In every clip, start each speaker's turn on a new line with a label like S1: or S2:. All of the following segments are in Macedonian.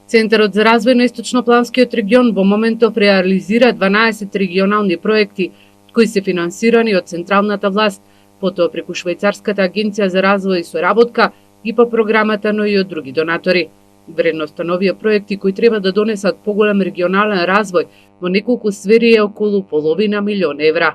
S1: Центарот за развој на Источнопланскиот регион во моментов реализира 12 регионални проекти кои се финансирани од централната власт, потоа преку Швајцарската агенција за развој и соработка и по програмата, но и од други донатори. Вредноста на овие проекти кои треба да донесат поголем регионален развој во неколку сфери е околу половина милион евра.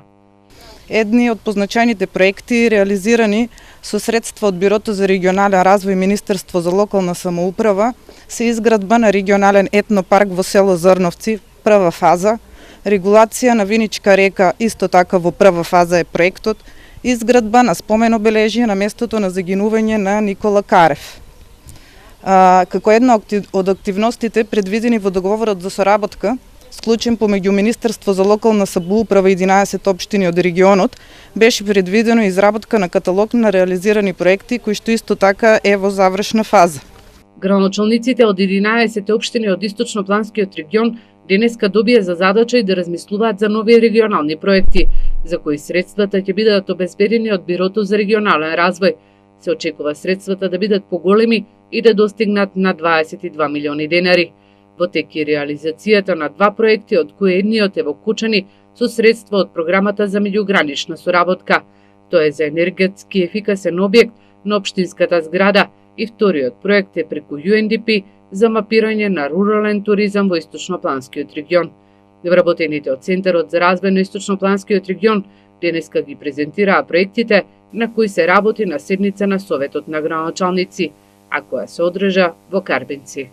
S2: Едни од позначајните проекти реализирани со средства од Бирото за регионален развој и Министерство за локална самоуправа се изградба на регионален етнопарк во село Зрновци, прва фаза, регулација на Виничка река, исто така во прва фаза е проектот, изградба на спомен обележие на местото на загинување на Никола Карев. Како една од активностите предвидени во договорот за соработка, склучен помеѓу Министерство за локална самоуправа и 11 општини од регионот, беше предвидено изработка на каталог на реализирани проекти кои што исто така е во завршна фаза.
S1: Градоначалниците од 11 општини од Источнопланскиот регион денеска добија за задача и да размислуваат за нови регионални проекти, за кои средствата ќе бидат обезбедени од Бирото за регионален развој. Се очекува средствата да бидат поголеми и да достигнат на 22 милиони денари. Во тек е реализацијата на два проекти, од кои едниот е во Кучани со средства од програмата за меѓугранична соработка. Тоа е за енергетски ефикасен објект на општинската зграда и вториот проект е преку UNDP за мапирање на рурален туризам во Источнопланскиот регион. Вработените од Центарот за развој на Источнопланскиот регион денеска ги презентираа проектите на кои се работи на седница на Советот на градоначалници, а која се одржа во Карбинци.